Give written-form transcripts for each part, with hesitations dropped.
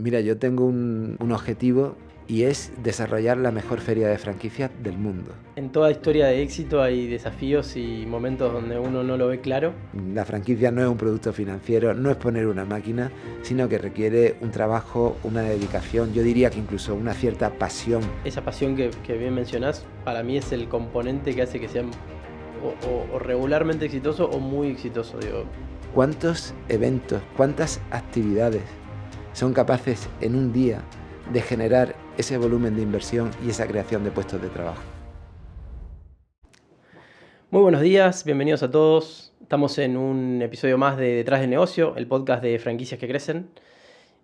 Mira, yo tengo un objetivo y es desarrollar la mejor feria de franquicias del mundo. En toda historia de éxito hay desafíos y momentos donde uno no lo ve claro. La franquicia no es un producto financiero, no es poner una máquina, sino que requiere un trabajo, una dedicación, yo diría que incluso una cierta pasión. Esa pasión que bien mencionás, para mí es el componente que hace que sean o regularmente exitoso o muy exitoso. ¿Cuántos eventos, cuántas actividades son capaces en un día de generar ese volumen de inversión y esa creación de puestos de trabajo? Muy buenos días, bienvenidos a todos. Estamos en un episodio más de Detrás del Negocio, el podcast de franquicias que crecen,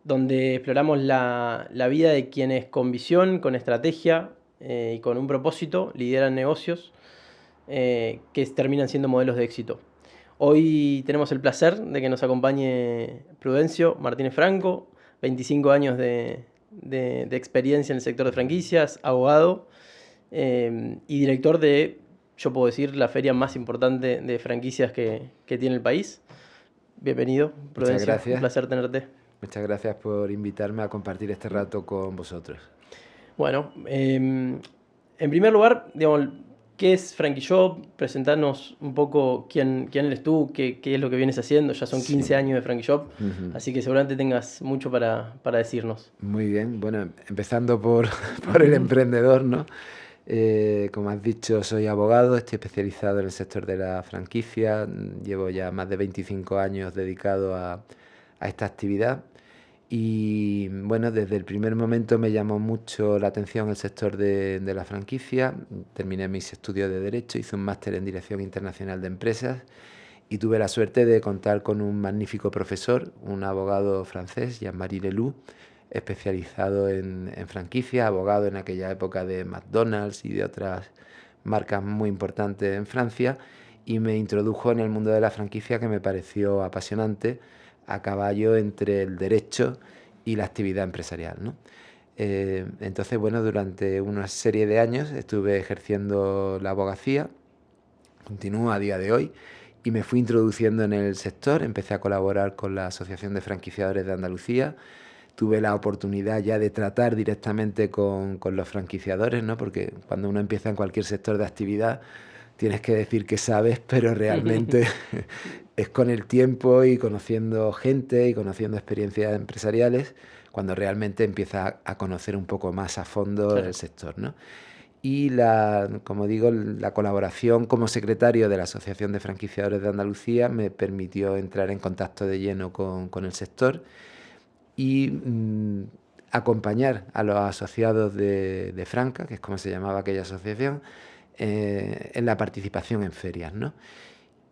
donde exploramos la vida de quienes con visión, con estrategia y con un propósito lideran negocios que terminan siendo modelos de éxito. Hoy tenemos el placer de que nos acompañe Prudencio Martínez Franco, 25 años de experiencia en el sector de franquicias, abogado y director de, yo puedo decir, la feria más importante de franquicias que tiene el país. Bienvenido, Prudencio. Muchas gracias. Un placer tenerte. Muchas gracias por invitarme a compartir este rato con vosotros. Bueno, en primer lugar, digamos, ¿qué es Frankie Shop? Presentanos un poco quién eres tú, qué es lo que vienes haciendo. Ya son 15 años de Frankie Shop, así que seguramente tengas mucho para decirnos. Muy bien, bueno, empezando por el emprendedor, ¿no? Como has dicho, soy abogado, estoy especializado en el sector de la franquicia, llevo ya más de 25 años dedicado a esta actividad. Y bueno, desde el primer momento me llamó mucho la atención el sector de la franquicia. Terminé mis estudios de Derecho, hice un máster en Dirección Internacional de Empresas y tuve la suerte de contar con un magnífico profesor, un abogado francés, Jean-Marie Leloup, especializado en franquicia, abogado en aquella época de McDonald's y de otras marcas muy importantes en Francia, y me introdujo en el mundo de la franquicia, que me pareció apasionante, a caballo entre el derecho y la actividad empresarial, ¿no? Entonces, bueno, durante una serie de años estuve ejerciendo la abogacía, continúo a día de hoy, y me fui introduciendo en el sector. Empecé a colaborar con la Asociación de Franquiciadores de Andalucía. Tuve la oportunidad ya de tratar directamente con los franquiciadores, ¿no? Porque cuando uno empieza en cualquier sector de actividad tienes que decir que sabes, pero realmente es con el tiempo y conociendo gente y conociendo experiencias empresariales cuando realmente empiezas a conocer un poco más a fondo el sector, ¿no? Y como digo, la colaboración como secretario de la Asociación de Franquiciadores de Andalucía me permitió entrar en contacto de lleno con el sector y acompañar a los asociados de Franca, que es como se llamaba aquella asociación, en la participación en ferias, ¿no?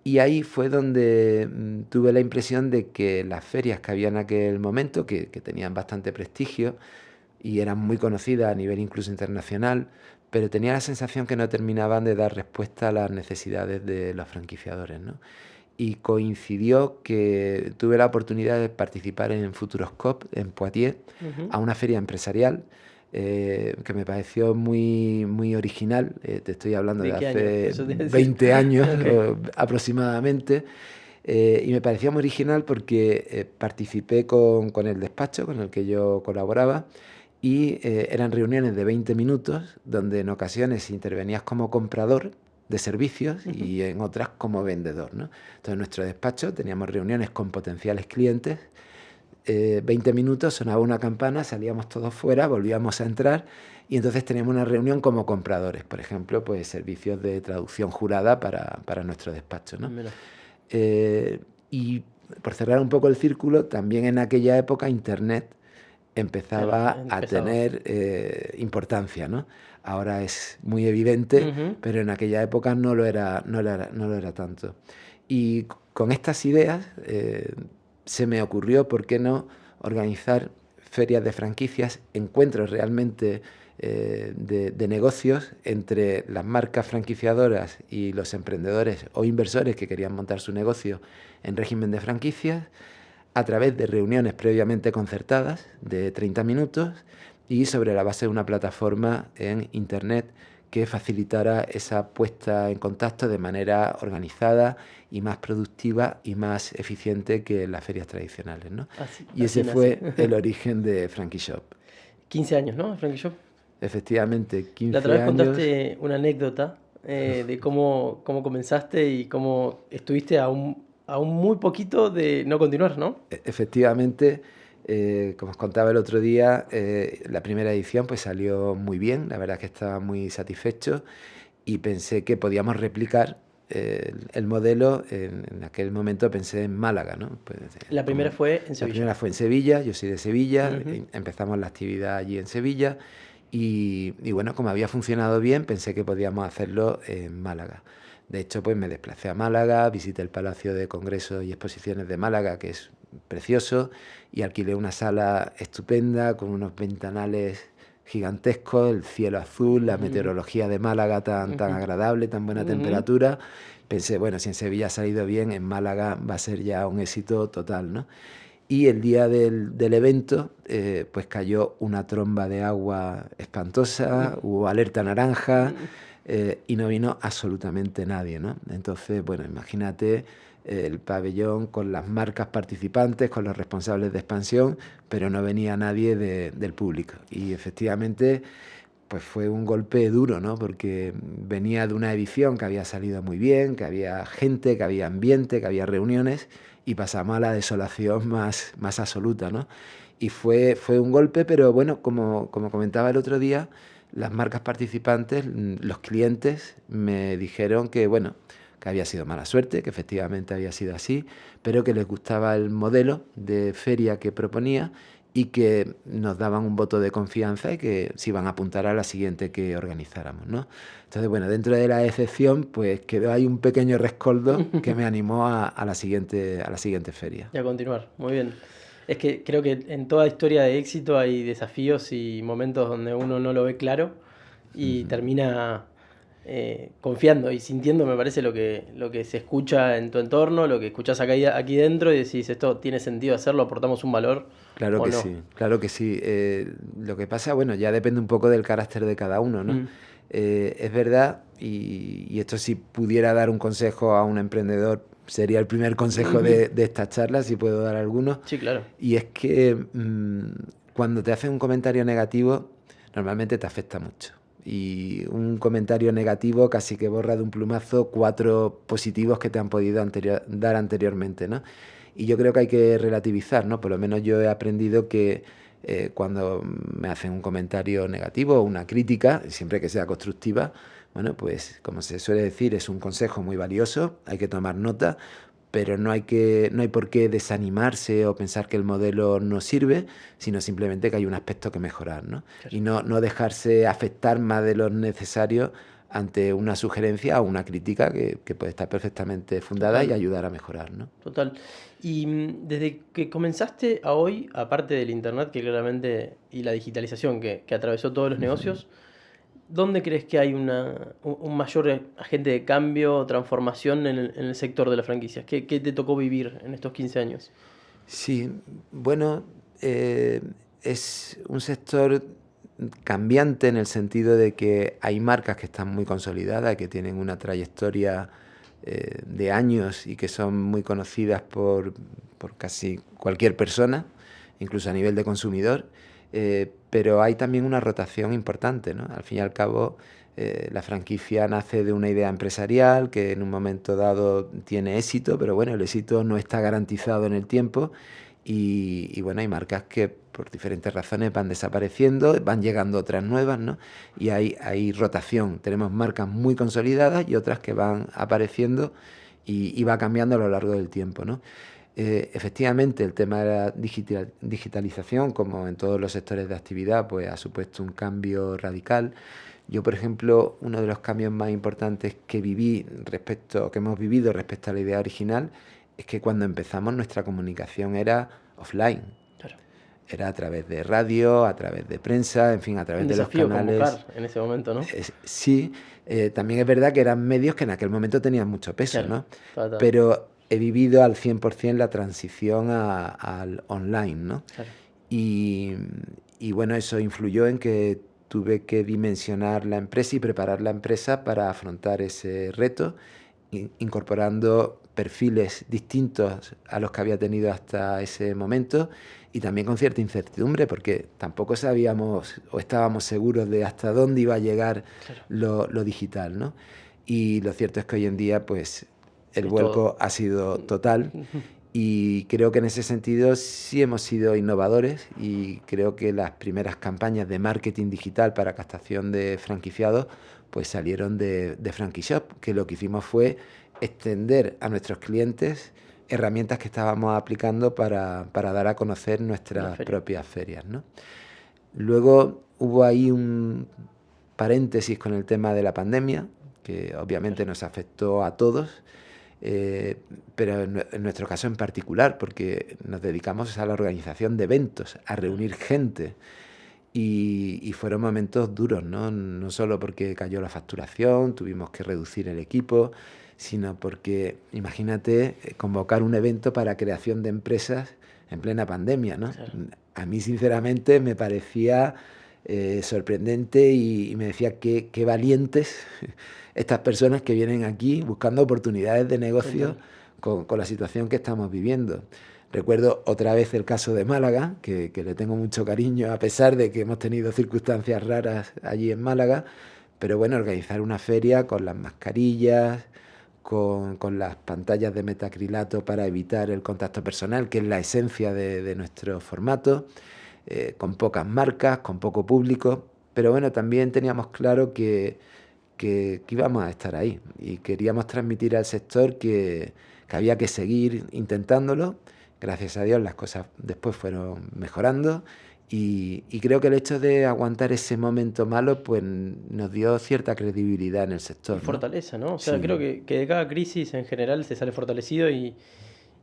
Y ahí fue donde tuve la impresión de que las ferias que había en aquel momento, que tenían bastante prestigio y eran muy conocidas a nivel incluso internacional, pero tenía la sensación que no terminaban de dar respuesta a las necesidades de los franquiciadores, ¿no? Y coincidió que tuve la oportunidad de participar en Futuroscope, en Poitiers, a una feria empresarial que me pareció muy, muy original. Te estoy hablando de hace 20 años aproximadamente. Y me parecía muy original porque participé con el despacho con el que yo colaboraba, y eran reuniones de 20 minutos donde en ocasiones intervenías como comprador de servicios y en otras como vendedor, ¿no? Entonces en nuestro despacho teníamos reuniones con potenciales clientes, 20 minutos, sonaba una campana, salíamos todos fuera, volvíamos a entrar y entonces teníamos una reunión como compradores, por ejemplo, pues servicios de traducción jurada para nuestro despacho, ¿no? Y por cerrar un poco el círculo, también en aquella época Internet empezaba a tener importancia, ¿no? Ahora es muy evidente, pero en aquella época no lo era tanto. Y con estas ideas se me ocurrió, ¿por qué no organizar ferias de franquicias, encuentros realmente de negocios entre las marcas franquiciadoras y los emprendedores o inversores que querían montar su negocio en régimen de franquicias, a través de reuniones previamente concertadas de 30 minutos y sobre la base de una plataforma en Internet que facilitara esa puesta en contacto de manera organizada y más productiva y más eficiente que las ferias tradicionales, ¿no? Y ese fue el origen de Frankie Shop. 15 años, ¿no? Frankie Shop. Efectivamente, 15 años. La otra vez contaste una anécdota de cómo comenzaste y cómo estuviste a un muy poquito de no continuar, ¿no? Efectivamente, como os contaba el otro día, la primera edición pues salió muy bien, la verdad es que estaba muy satisfecho y pensé que podíamos replicar el modelo. En aquel momento pensé en Málaga, ¿no? Pues, la primera fue en Sevilla. La primera fue en Sevilla, yo soy de Sevilla, Uh-huh. Empezamos la actividad allí en Sevilla y bueno, como había funcionado bien, pensé que podíamos hacerlo en Málaga. De hecho, pues me desplacé a Málaga, visité el Palacio de Congresos y Exposiciones de Málaga, que es precioso, y alquilé una sala estupenda con unos ventanales gigantescos, el cielo azul, la meteorología de Málaga tan agradable, tan buena temperatura. Pensé, bueno, si en Sevilla ha salido bien, en Málaga va a ser ya un éxito total, ¿no? Y el día del evento, pues cayó una tromba de agua espantosa, hubo alerta naranja y no vino absolutamente nadie, ¿no? Entonces, bueno, imagínate el pabellón con las marcas participantes, con los responsables de expansión, pero no venía nadie del público. Y efectivamente, pues fue un golpe duro, ¿no? Porque venía de una edición que había salido muy bien, que había gente, que había ambiente, que había reuniones, y pasamos a la desolación más absoluta, ¿no? Y fue un golpe, pero bueno, como comentaba el otro día, las marcas participantes, los clientes, me dijeron que, bueno, que había sido mala suerte, que efectivamente había sido así, pero que les gustaba el modelo de feria que proponía y que nos daban un voto de confianza y que se iban a apuntar a la siguiente que organizáramos, ¿no? Entonces, bueno, dentro de la decepción, pues quedó ahí un pequeño rescoldo que me animó a la siguiente feria. Y a continuar, muy bien. Es que creo que en toda historia de éxito hay desafíos y momentos donde uno no lo ve claro y termina confiando y sintiendo, me parece, lo que se escucha en tu entorno, lo que escuchas aquí dentro y decís, esto tiene sentido hacerlo, aportamos un valor. Claro que no. sí, claro que sí. Lo que pasa, bueno, ya depende un poco del carácter de cada uno, ¿no? Es verdad, y esto si pudiera dar un consejo a un emprendedor, sería el primer consejo de esta charla, si puedo dar alguno. Sí, claro. Y es que cuando te hacen un comentario negativo, normalmente te afecta mucho. Y un comentario negativo casi que borra de un plumazo 4 positivos que te han podido dar anteriormente, ¿no? Y yo creo que hay que relativizar, ¿no? Por lo menos yo he aprendido que cuando me hacen un comentario negativo o una crítica, siempre que sea constructiva, bueno, pues como se suele decir, es un consejo muy valioso, hay que tomar nota, pero no hay por qué desanimarse o pensar que el modelo no sirve, sino simplemente que hay un aspecto que mejorar, ¿no? Claro. Y no dejarse afectar más de lo necesario ante una sugerencia o una crítica que puede estar perfectamente fundada. Total. Y ayudar a mejorar, ¿no? Total. Y desde que comenzaste a hoy, aparte del internet que claramente y la digitalización que atravesó todos los negocios, ¿dónde crees que hay un mayor agente de cambio o transformación en el sector de las franquicias? ¿Qué te tocó vivir en estos 15 años? Sí, bueno, es un sector cambiante en el sentido de que hay marcas que están muy consolidadas, que tienen una trayectoria de años y que son muy conocidas por casi cualquier persona, incluso a nivel de consumidor, pero hay también una rotación importante, ¿no? Al fin y al cabo, la franquicia nace de una idea empresarial que en un momento dado tiene éxito, pero bueno, el éxito no está garantizado en el tiempo y bueno, hay marcas que por diferentes razones van desapareciendo, van llegando otras nuevas, ¿no? Y hay rotación. Tenemos marcas muy consolidadas y otras que van apareciendo y va cambiando a lo largo del tiempo, ¿no? Efectivamente, el tema de la digitalización, como en todos los sectores de actividad, pues ha supuesto un cambio radical. Yo, por ejemplo, uno de los cambios más importantes que hemos vivido respecto a la idea original, es que cuando empezamos nuestra comunicación era offline. Claro. Era a través de radio, a través de prensa, en fin, a través de los canales. Convocar en ese momento, ¿no? Sí, también es verdad que eran medios que en aquel momento tenían mucho peso, claro, ¿no? Total. Pero he vivido al 100% la transición al online, ¿no? Claro. Y bueno, eso influyó en que tuve que dimensionar la empresa y preparar la empresa para afrontar ese reto, incorporando perfiles distintos a los que había tenido hasta ese momento y también con cierta incertidumbre porque tampoco sabíamos o estábamos seguros de hasta dónde iba a llegar lo digital, ¿no? Y lo cierto es que hoy en día pues el vuelco ha sido total y creo que en ese sentido sí hemos sido innovadores y creo que las primeras campañas de marketing digital para captación de franquiciados pues salieron de Franquishop, que lo que hicimos fue extender a nuestros clientes herramientas que estábamos aplicando para dar a conocer nuestras propias ferias, ¿no? Luego hubo ahí un paréntesis con el tema de la pandemia, que obviamente nos afectó a todos, pero en nuestro caso en particular, porque nos dedicamos a la organización de eventos, a reunir gente, y fueron momentos duros, ¿no? No solo porque cayó la facturación, tuvimos que reducir el equipo, sino porque, imagínate, convocar un evento para creación de empresas en plena pandemia, ¿no? Claro. A mí, sinceramente, me parecía sorprendente y me decía qué valientes estas personas que vienen aquí buscando oportunidades de negocio con la situación que estamos viviendo. Recuerdo otra vez el caso de Málaga, que le tengo mucho cariño, a pesar de que hemos tenido circunstancias raras allí en Málaga, pero bueno, organizar una feria con las mascarillas, con las pantallas de metacrilato para evitar el contacto personal, que es la esencia de nuestro formato, con pocas marcas, con poco público, pero bueno, también teníamos claro que íbamos a estar ahí y queríamos transmitir al sector que había que seguir intentándolo. Gracias a Dios las cosas después fueron mejorando y creo que el hecho de aguantar ese momento malo pues nos dio cierta credibilidad en el sector. Y fortaleza, ¿no? O sea, creo que de cada crisis en general se sale fortalecido y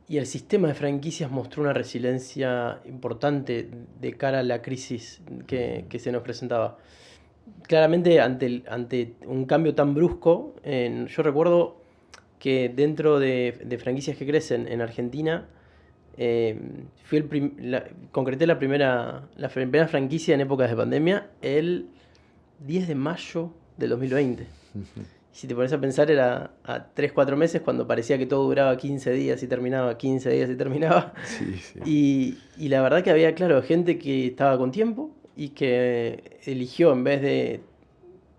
el sistema de franquicias mostró una resiliencia importante de cara a la crisis que se nos presentaba. Claramente ante un cambio tan brusco, yo recuerdo que dentro de franquicias que crecen en Argentina, concreté la primera franquicia en épocas de pandemia el 10 de mayo del 2020. Si te pones a pensar, era a 3-4 meses cuando parecía que todo duraba 15 días y terminaba, 15 días y terminaba. Sí, sí. Y la verdad que había, claro, gente que estaba con tiempo y que eligió, en vez de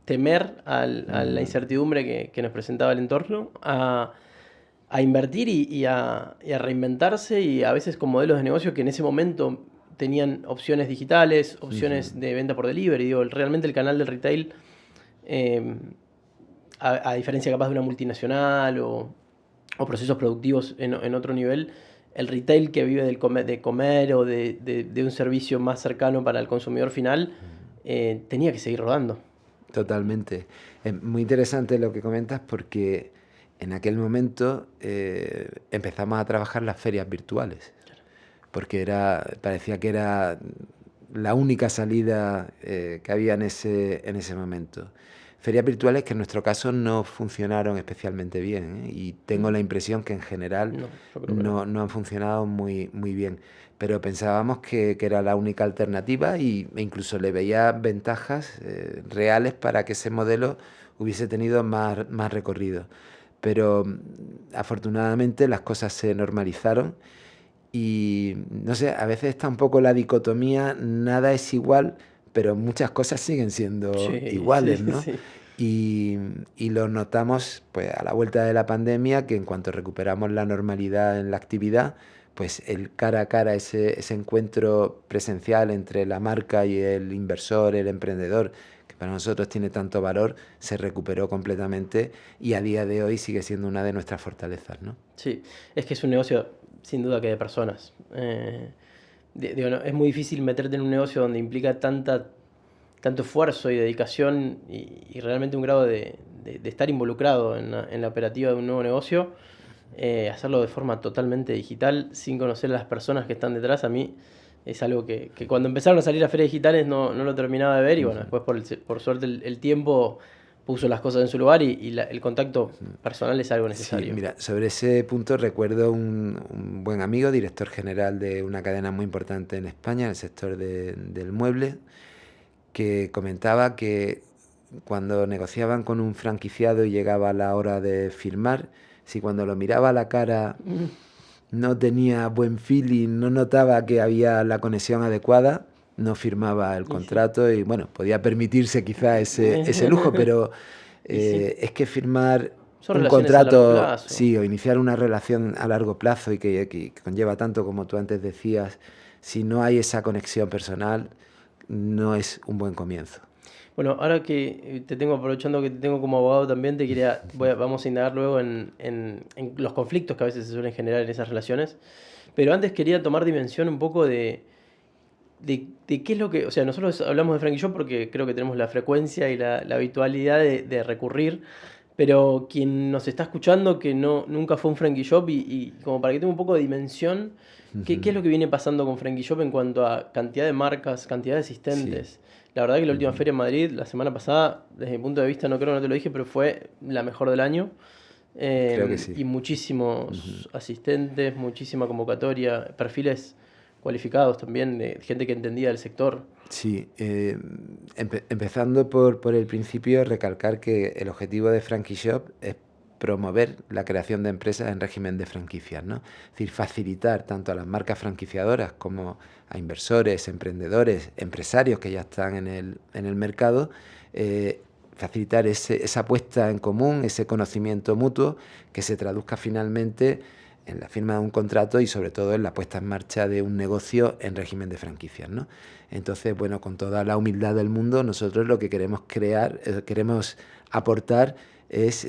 temer a la incertidumbre que nos presentaba el entorno, a invertir y a reinventarse, y a veces con modelos de negocio que en ese momento tenían opciones digitales, opciones de venta por delivery. Digo, realmente el canal del retail, a diferencia capaz de una multinacional o procesos productivos en otro nivel, el retail que vive de comer o de un servicio más cercano para el consumidor final, tenía que seguir rodando. Totalmente. Es muy interesante lo que comentas porque en aquel momento empezamos a trabajar las ferias virtuales, porque parecía que era la única salida que había en ese momento. Ferias virtuales que en nuestro caso no funcionaron especialmente bien, ¿eh? Y tengo la impresión que en general no han funcionado muy bien. Pero pensábamos que era la única alternativa e incluso le veía ventajas reales para que ese modelo hubiese tenido más recorrido. Pero afortunadamente las cosas se normalizaron y no sé, a veces está un poco la dicotomía, nada es igual, pero muchas cosas siguen siendo iguales, ¿no? Sí. Y lo notamos pues a la vuelta de la pandemia, que en cuanto recuperamos la normalidad en la actividad, pues el cara a cara, ese encuentro presencial entre la marca y el inversor, el emprendedor, que para nosotros tiene tanto valor, se recuperó completamente y a día de hoy sigue siendo una de nuestras fortalezas, ¿no? Sí, es que es un negocio sin duda que de personas. Es muy difícil meterte en un negocio donde implica tanto esfuerzo y dedicación y realmente un grado de estar involucrado en la operativa de un nuevo negocio. Hacerlo de forma totalmente digital, sin conocer a las personas que están detrás, a mí es algo que cuando empezaron a salir a ferias digitales no lo terminaba de ver, y bueno, después por suerte el tiempo puso las cosas en su lugar y el contacto personal es algo necesario. Sí, mira, sobre ese punto recuerdo un buen amigo, director general de una cadena muy importante en España, en el sector del mueble, que comentaba que cuando negociaban con un franquiciado y llegaba la hora de firmar, si cuando lo miraba a la cara no tenía buen feeling, no notaba que había la conexión adecuada, no firmaba el contrato y bueno, podía permitirse quizá ese lujo, pero es que firmar son un relaciones a largo contrato, plazo. sí, o iniciar una relación a largo plazo y que conlleva tanto como tú antes decías, si no hay esa conexión personal, no es un buen comienzo. Bueno, ahora que te tengo, aprovechando que te tengo como abogado también, vamos a indagar luego en los conflictos que a veces se suelen generar en esas relaciones. Pero antes quería tomar dimensión un poco de qué es lo que... O sea, nosotros hablamos de Frankie Shop porque creo que tenemos la frecuencia y la habitualidad de recurrir. Pero quien nos está escuchando que nunca fue un Frankie Shop y como para que tenga un poco de dimensión, ¿qué es lo que viene pasando con Frankie Shop en cuanto a cantidad de marcas, cantidad de asistentes? Sí. La verdad que la última feria en Madrid, la semana pasada, desde mi punto de vista, no creo, no te lo dije, pero fue la mejor del año. Creo que sí. Y muchísimos asistentes, muchísima convocatoria, perfiles cualificados también, de gente que entendía el sector. Sí, empezando por el principio, recalcar que el objetivo de Frankie Shop es promover la creación de empresas en régimen de franquicias, ¿no? Es decir, facilitar tanto a las marcas franquiciadoras como a inversores, emprendedores, empresarios que ya están en el mercado, facilitar esa puesta en común, ese conocimiento mutuo que se traduzca finalmente en la firma de un contrato y sobre todo en la puesta en marcha de un negocio en régimen de franquicias, ¿no? Entonces, bueno, con toda la humildad del mundo, nosotros lo que queremos queremos aportar es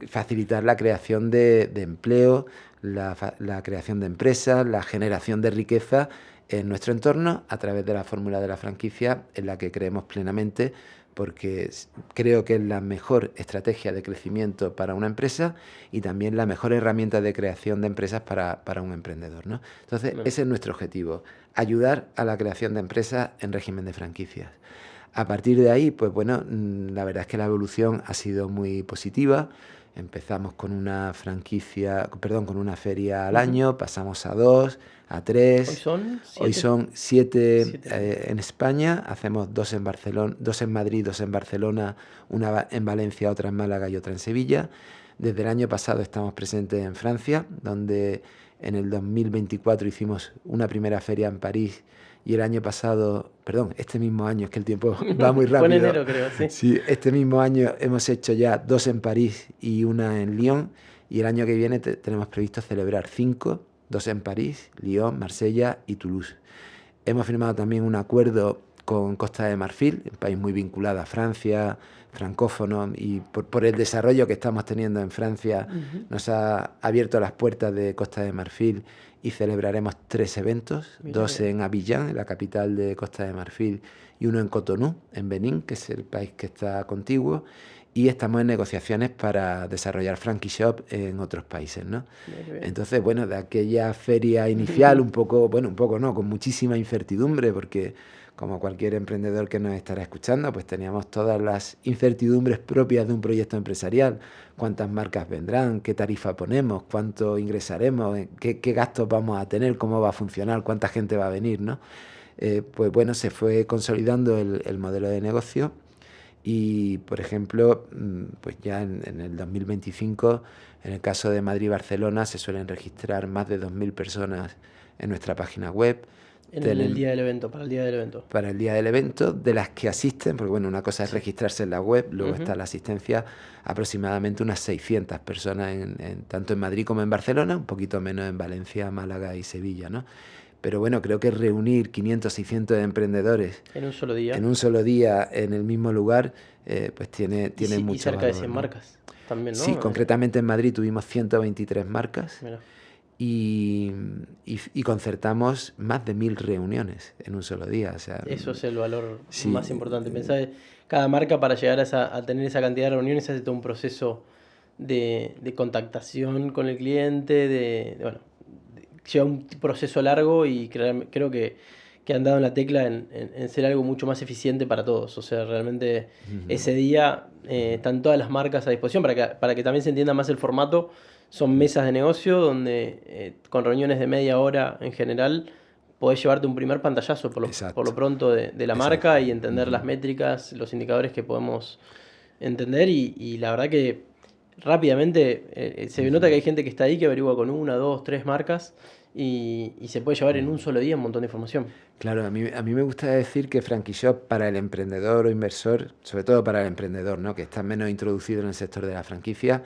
facilitar la creación de empleo, la creación de empresas, la generación de riqueza en nuestro entorno a través de la fórmula de la franquicia, en la que creemos plenamente, porque creo que es la mejor estrategia de crecimiento para una empresa y también la mejor herramienta de creación de empresas para un emprendedor, ¿no? Entonces, ese es nuestro objetivo, ayudar a la creación de empresas en régimen de franquicias. A partir de ahí, pues bueno, la verdad es que la evolución ha sido muy positiva. Empezamos con una con una feria al año, pasamos a 2, a 3. Hoy son 7 en España. Hacemos 2 en Barcelona, 2 en Madrid, 2 en Barcelona, una en Valencia, otra en Málaga y otra en Sevilla. Desde el año pasado estamos presentes en Francia, donde en el 2024 hicimos una primera feria en París. Y el año pasado, este mismo año, es que el tiempo va muy rápido. Fue en enero, creo, sí. Sí, este mismo año hemos hecho ya 2 en París y una en Lyon. Y el año que viene tenemos previsto celebrar 5, 2 en París, Lyon, Marsella y Toulouse. Hemos firmado también un acuerdo con Costa de Marfil, un país muy vinculado a Francia, francófono, y por el desarrollo que estamos teniendo en Francia, nos ha abierto las puertas de Costa de Marfil y celebraremos 3 eventos, 2 en Abidjan, en la capital de Costa de Marfil, y uno en Cotonú, en Benín, que es el país que está contiguo, y estamos en negociaciones para desarrollar Frankie Shop en otros países, ¿no? Entonces, bueno, de aquella feria inicial, un poco no, con muchísima incertidumbre, porque como cualquier emprendedor que nos estará escuchando, pues teníamos todas las incertidumbres propias de un proyecto empresarial. Cuántas marcas vendrán, qué tarifa ponemos, cuánto ingresaremos, qué gastos vamos a tener, cómo va a funcionar, cuánta gente va a venir, ¿no? Pues bueno, se fue consolidando el modelo de negocio y, por ejemplo, pues ya en el 2025, en el caso de Madrid y Barcelona, se suelen registrar más de 2.000 personas en nuestra página web. En el día del evento, para el día del evento. Para el día del evento, de las que asisten, porque bueno, una cosa es registrarse en la web, luego está la asistencia, aproximadamente unas 600 personas tanto en Madrid como en Barcelona, un poquito menos en Valencia, Málaga y Sevilla, ¿no? Pero bueno, creo que reunir 500, 600 emprendedores en un solo día, en el mismo lugar, pues tiene mucho y cerca valor, de 100 ¿no? marcas también, ¿no? Sí, concretamente en Madrid tuvimos 123 marcas. Mira. Y concertamos más de 1.000 reuniones en un solo día. O sea, eso es el valor más importante. Pensá, cada marca para llegar a tener esa cantidad de reuniones hace todo un proceso de contactación con el cliente, lleva un proceso largo y creo que han dado en la tecla en ser algo mucho más eficiente para todos. O sea, realmente ese día están todas las marcas a disposición para que también se entienda más el formato. Son mesas de negocio donde con reuniones de media hora en general podés llevarte un primer pantallazo por lo pronto de la marca y entender las métricas, los indicadores que podemos entender y la verdad que rápidamente se nota que hay gente que está ahí que averigua con 1, 2, 3 marcas y se puede llevar en un solo día un montón de información. Claro, a mí me gusta decir que FranquiShop para el emprendedor o inversor, sobre todo para el emprendedor, ¿no?, que está menos introducido en el sector de la franquicia,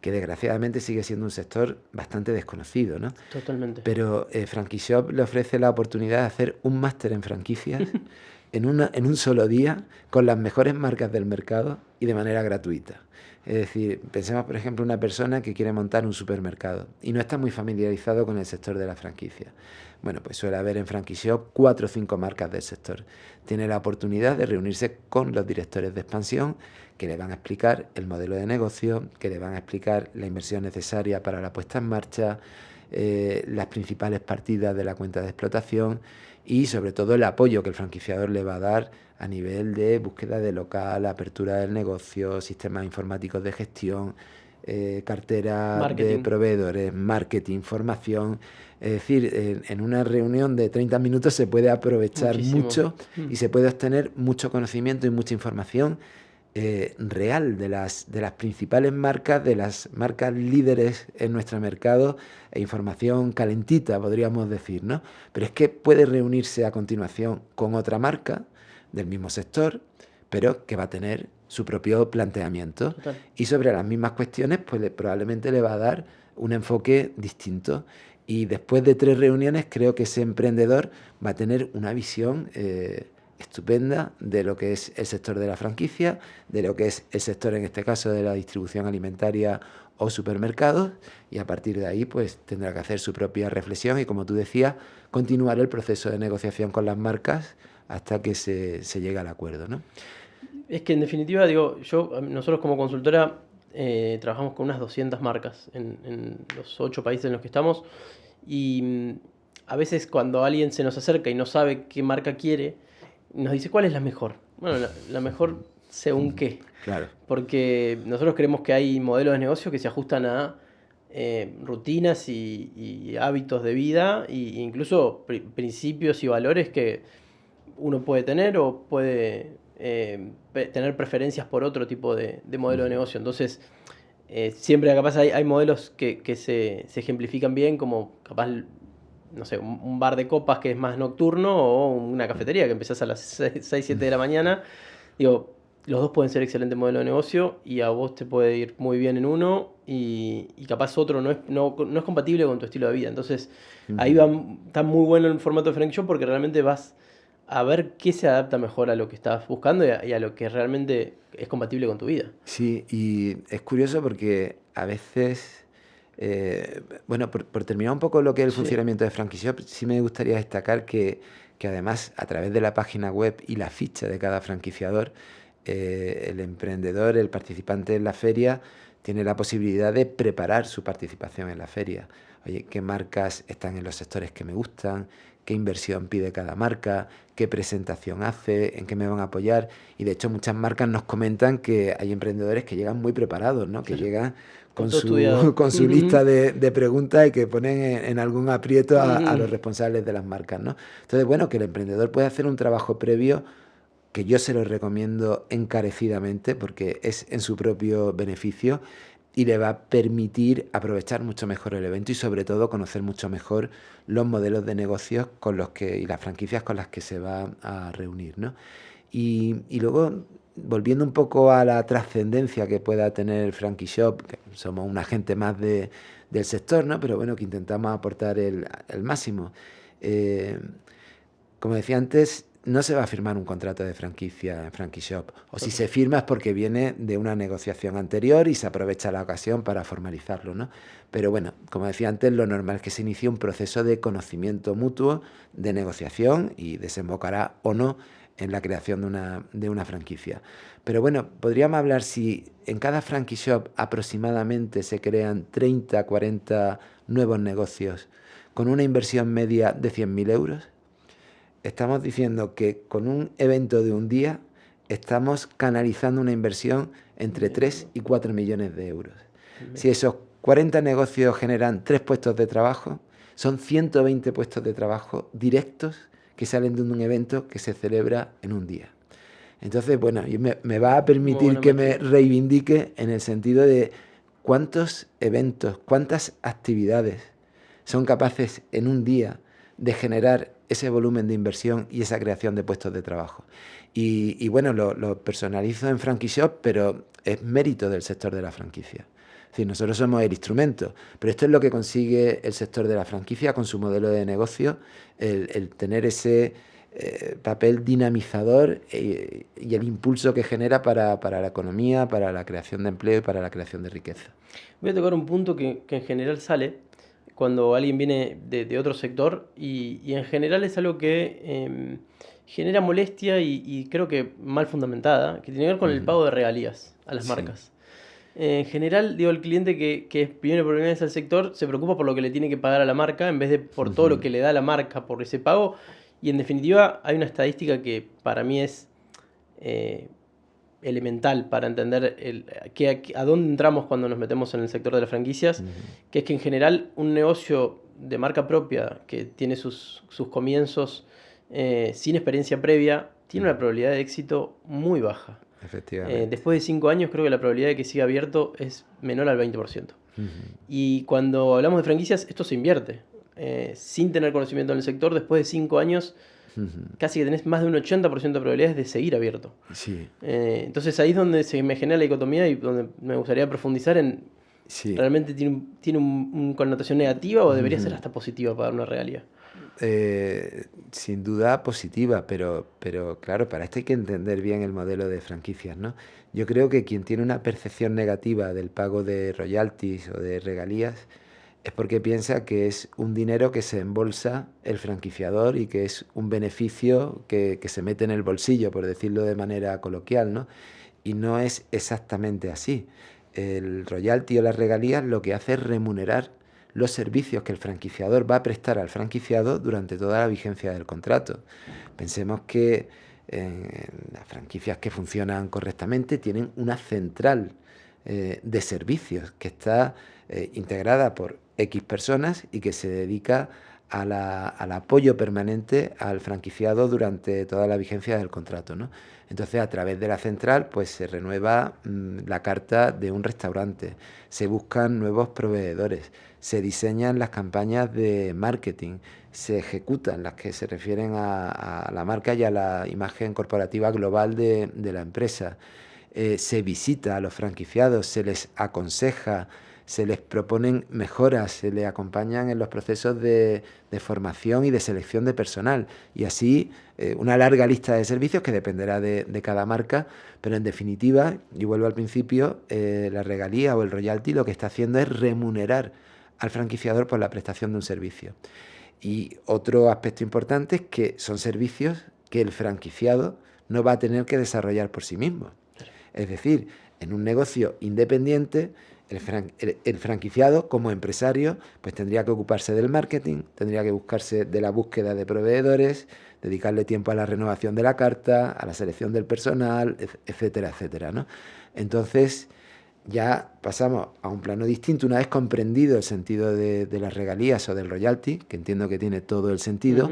que desgraciadamente sigue siendo un sector bastante desconocido, ¿no? Totalmente. Pero FranquiShop le ofrece la oportunidad de hacer un máster en franquicias en un solo día con las mejores marcas del mercado y de manera gratuita. Es decir, pensemos, por ejemplo, una persona que quiere montar un supermercado y no está muy familiarizado con el sector de la franquicia. Bueno, pues suele haber en FranquiShop 4 o 5 marcas del sector. Tiene la oportunidad de reunirse con los directores de expansión que le van a explicar el modelo de negocio, que le van a explicar la inversión necesaria para la puesta en marcha, las principales partidas de la cuenta de explotación y sobre todo el apoyo que el franquiciador le va a dar a nivel de búsqueda de local, apertura del negocio, sistemas informáticos de gestión, cartera de proveedores, marketing, formación. Es decir, en una reunión de 30 minutos se puede aprovechar mucho y se puede obtener mucho conocimiento y mucha información real de las principales marcas, de las marcas líderes en nuestro mercado, e información calentita, podríamos decir, ¿no? Pero es que puede reunirse a continuación con otra marca del mismo sector, pero que va a tener su propio planteamiento. Total. Y sobre las mismas cuestiones, pues probablemente le va a dar un enfoque distinto. Y después de 3 reuniones, creo que ese emprendedor va a tener una visión estupenda de lo que es el sector de la franquicia, de lo que es el sector, en este caso, de la distribución alimentaria o supermercados, y a partir de ahí pues tendrá que hacer su propia reflexión y, como tú decías, continuar el proceso de negociación con las marcas hasta que se llegue al acuerdo, ¿no? Es que en definitiva, digo, nosotros como consultora trabajamos con unas 200 marcas en los 8 países en los que estamos y a veces cuando alguien se nos acerca y no sabe qué marca quiere, nos dice ¿cuál es la mejor? Bueno, la mejor según qué. Claro. Porque nosotros creemos que hay modelos de negocio que se ajustan a rutinas y hábitos de vida e incluso principios y valores que uno puede tener o puede tener preferencias por otro tipo de modelo de negocio. Entonces, siempre capaz hay modelos que se ejemplifican bien, como capaz, no sé, un bar de copas que es más nocturno o una cafetería que empezás a las 6, 7 de la mañana. Digo, los dos pueden ser excelente modelo de negocio y a vos te puede ir muy bien en uno y capaz otro no es compatible con tu estilo de vida. Entonces, ahí está muy bueno el formato de FranquiShop porque realmente vas a ver qué se adapta mejor a lo que estás buscando y a lo que realmente es compatible con tu vida. Sí, y es curioso porque a veces, bueno, por terminar un poco lo que es el funcionamiento de FranquiShop, sí me gustaría destacar que además, a través de la página web y la ficha de cada franquiciador, el emprendedor, el participante en la feria, tiene la posibilidad de preparar su participación en la feria. Oye, ¿qué marcas están en los sectores que me gustan? ¿Qué inversión pide cada marca? ¿Qué presentación hace? ¿En qué me van a apoyar? Y de hecho muchas marcas nos comentan que hay emprendedores que llegan muy preparados, ¿no? Que llegan con su lista de preguntas y que ponen en algún aprieto a los responsables de las marcas, ¿no? Entonces, bueno, que el emprendedor puede hacer un trabajo previo que yo se lo recomiendo encarecidamente porque es en su propio beneficio y le va a permitir aprovechar mucho mejor el evento y sobre todo conocer mucho mejor los modelos de negocios con los que y las franquicias con las que se va a reunir, ¿no? Y luego, volviendo un poco a la trascendencia que pueda tener FranquiShop, que somos un agente más del sector, ¿no? Pero bueno, que intentamos aportar el máximo. Como decía antes, no se va a firmar un contrato de franquicia en FranquiShop. O si se firma es porque viene de una negociación anterior y se aprovecha la ocasión para formalizarlo, ¿no? Pero bueno, como decía antes, lo normal es que se inicie un proceso de conocimiento mutuo, de negociación y desembocará o no en la creación de una franquicia. Pero bueno, podríamos hablar si en cada FranquiShop aproximadamente se crean 30, 40 nuevos negocios con una inversión media de 100.000 euros. Estamos diciendo que con un evento de un día estamos canalizando una inversión entre 3 y 4 millones de euros. Si esos 40 negocios generan 3 puestos de trabajo, Son 120 puestos de trabajo directos que salen de un evento que se celebra en un día. Entonces, bueno, y me va a permitir que me reivindique en el sentido de cuántos eventos, cuántas actividades son capaces en un día de generar ese volumen de inversión y esa creación de puestos de trabajo. Y bueno, lo personalizo en FranquiShop, pero es mérito del sector de la franquicia. Es decir, nosotros somos el instrumento, pero esto es lo que consigue el sector de la franquicia con su modelo de negocio, el tener ese papel dinamizador y el impulso que genera para la economía, para la creación de empleo y para la creación de riqueza. Voy a tocar un punto que en general sale cuando alguien viene de otro sector y en general es algo que genera molestia y creo que mal fundamentada, que tiene que ver con el pago de regalías a las marcas. En general, digo, el cliente que viene por primera vez al sector se preocupa por lo que le tiene que pagar a la marca en vez de por todo lo que le da la marca por ese pago. Y en definitiva hay una estadística que para mí es elemental para entender a dónde entramos cuando nos metemos en el sector de las franquicias, que es que en general un negocio de marca propia que tiene sus comienzos sin experiencia previa, tiene una probabilidad de éxito muy baja. Efectivamente. Después de 5 años creo que la probabilidad de que siga abierto es menor al 20%. Y cuando hablamos de franquicias, esto se invierte. Sin tener conocimiento en el sector, después de 5 años, casi que tenés más de un 80% de probabilidades de seguir abierto. Sí. Entonces ahí es donde se me genera la dicotomía y donde me gustaría profundizar en ¿realmente tiene una connotación negativa o debería ser hasta positiva para dar una regalía? Sin duda positiva, pero claro, para esto hay que entender bien el modelo de franquicias, ¿no? Yo creo que quien tiene una percepción negativa del pago de royalties o de regalías es porque piensa que es un dinero que se embolsa el franquiciador y que es un beneficio que se mete en el bolsillo, por decirlo de manera coloquial, ¿no? Y no es exactamente así. El royalty o las regalías lo que hace es remunerar los servicios que el franquiciador va a prestar al franquiciado durante toda la vigencia del contrato. Pensemos que las franquicias que funcionan correctamente tienen una central de servicios que está integrada por X personas y que se dedica al apoyo permanente al franquiciado durante toda la vigencia del contrato, ¿no? Entonces, a través de la central, pues se renueva la carta de un restaurante, se buscan nuevos proveedores, se diseñan las campañas de marketing, se ejecutan las que se refieren a la marca y a la imagen corporativa global de la empresa. Se visita a los franquiciados, se les aconseja, se les proponen mejoras, se les acompañan en los procesos de formación y de selección de personal. Y así una larga lista de servicios que dependerá de cada marca, pero en definitiva, y vuelvo al principio, la regalía o el royalty lo que está haciendo es remunerar al franquiciador por la prestación de un servicio. Y otro aspecto importante es que son servicios que el franquiciado no va a tener que desarrollar por sí mismo. Es decir, en un negocio independiente, el franquiciado como empresario pues tendría que ocuparse del marketing, tendría que buscarse de la búsqueda de proveedores, dedicarle tiempo a la renovación de la carta, a la selección del personal, etcétera, etcétera, ¿no? Entonces ya pasamos a un plano distinto. Una vez comprendido el sentido de las regalías o del royalty, que entiendo que tiene todo el sentido,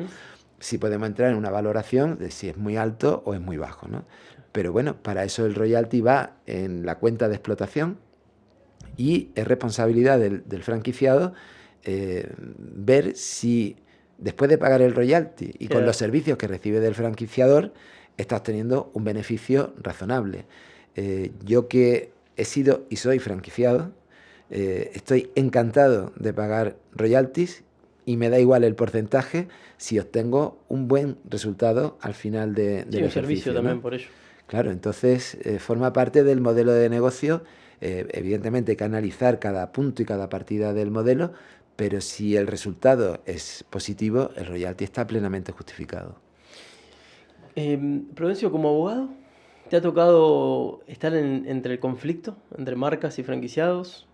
sí podemos entrar en una valoración de si es muy alto o es muy bajo, ¿no? Pero bueno, para eso el royalty va en la cuenta de explotación y es responsabilidad del franquiciado ver si después de pagar el royalty y con los servicios que recibe del franquiciador está obteniendo un beneficio razonable. Yo que he sido y soy franquiciado, estoy encantado de pagar royalties y me da igual el porcentaje si obtengo un buen resultado al final del ejercicio. Un servicio, ¿no? También por ello. Claro, entonces forma parte del modelo de negocio. Evidentemente hay que analizar cada punto y cada partida del modelo, pero si el resultado es positivo, el royalty está plenamente justificado. Prudencio, como abogado, ¿te ha tocado estar entre el conflicto entre marcas y franquiciados?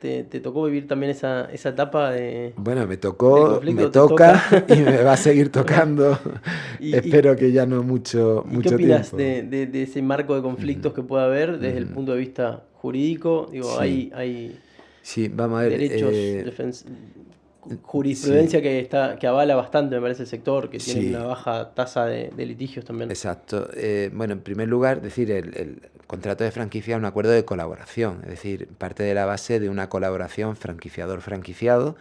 ¿Te tocó vivir también esa etapa de... Bueno, me toca y me va a seguir tocando. Espero que ya no mucho tiempo. ¿Qué opinas de ese marco de conflictos que puede haber desde el punto de vista jurídico? Digo, sí. hay sí, vamos a ver, derechos jurisprudencia que avala bastante, me parece, el sector, que tiene Sí. una baja tasa de litigios también. Exacto. Bueno, en primer lugar, decir, el contrato de franquicia es un acuerdo de colaboración, es decir, parte de la base de una colaboración franquiciador-franquiciado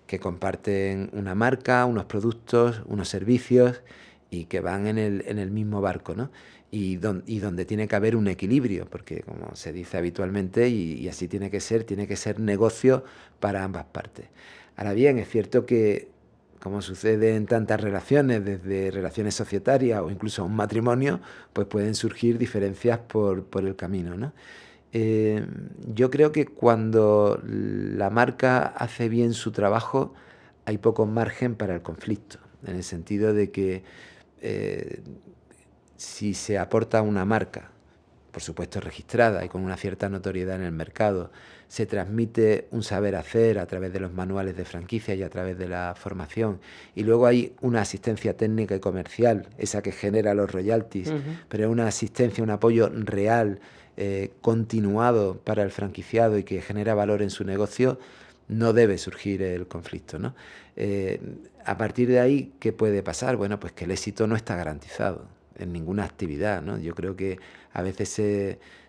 que comparten una marca, unos productos, unos servicios y que van en el mismo barco, ¿no? Y donde tiene que haber un equilibrio, porque como se dice habitualmente, y así tiene que ser negocio para ambas partes. Ahora bien, es cierto que, como sucede en tantas relaciones, desde relaciones societarias o incluso un matrimonio, pues pueden surgir diferencias por el camino, ¿no? Yo creo que cuando la marca hace bien su trabajo, hay poco margen para el conflicto, en el sentido de que eh, si se aporta una marca, por supuesto registrada y con una cierta notoriedad en el mercado, se transmite un saber hacer a través de los manuales de franquicia y a través de la formación, y luego hay una asistencia técnica y comercial, esa que genera los royalties, pero es una asistencia, un apoyo real, continuado para el franquiciado y que genera valor en su negocio, no debe surgir el conflicto, ¿no? A partir de ahí, ¿qué puede pasar? Bueno, pues que el éxito no está garantizado en ninguna actividad, ¿no? Yo creo que a veces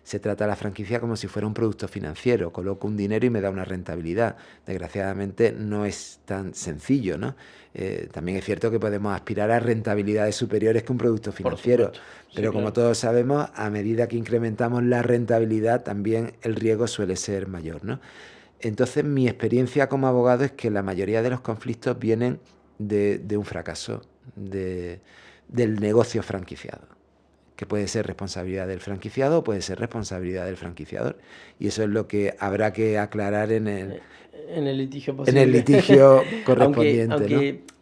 se trata la franquicia como si fuera un producto financiero, coloco un dinero y me da una rentabilidad. Desgraciadamente no es tan sencillo, ¿no? También es cierto que podemos aspirar a rentabilidades superiores que un producto financiero, pero sí, como claro, todos sabemos, a medida que incrementamos la rentabilidad, también el riesgo suele ser mayor, ¿no? Entonces, mi experiencia como abogado es que la mayoría de los conflictos vienen de un fracaso del negocio franquiciado, que puede ser responsabilidad del franquiciado o puede ser responsabilidad del franquiciador. Y eso es lo que habrá que aclarar en el litigio posible. En el litigio correspondiente, aunque ¿no?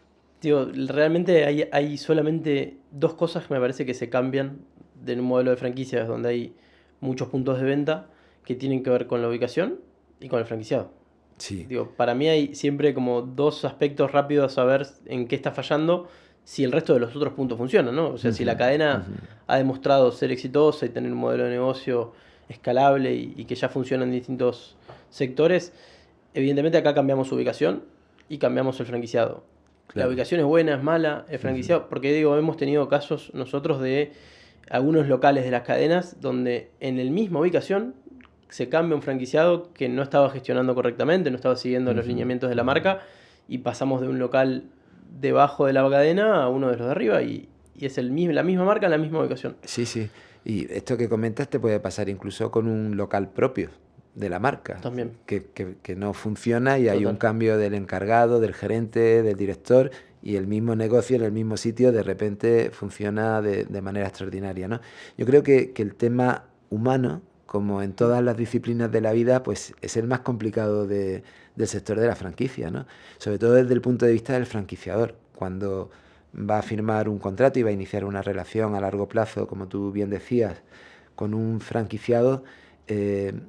Digo, realmente hay solamente dos cosas que me parece que se cambian en un modelo de franquicias donde hay muchos puntos de venta que tienen que ver con la ubicación y con el franquiciado. Sí. Digo, para mí hay siempre como dos aspectos rápidos a ver en qué está fallando si el resto de los otros puntos funcionan, ¿no? O sea, si la cadena ha demostrado ser exitosa y tener un modelo de negocio escalable y que ya funciona en distintos sectores, evidentemente acá cambiamos ubicación y cambiamos el franquiciado. Claro. La ubicación es buena, es mala, el franquiciado, porque digo, hemos tenido casos nosotros de algunos locales de las cadenas donde en la misma ubicación se cambia un franquiciado que no estaba gestionando correctamente, no estaba siguiendo los lineamientos de la marca, y pasamos de un local debajo de la cadena a uno de los de arriba y es la misma marca en la misma ubicación. Sí, sí. Y esto que comentas te puede pasar incluso con un local propio de la marca. También. Que no funciona y hay un cambio del encargado, del gerente, del director, y el mismo negocio en el mismo sitio de repente funciona de manera extraordinaria, ¿no? Yo creo que el tema humano, como en todas las disciplinas de la vida, pues es el más complicado del sector de la franquicia, ¿no? Sobre todo desde el punto de vista del franquiciador. Cuando va a firmar un contrato y va a iniciar una relación a largo plazo, como tú bien decías, con un franquiciado, el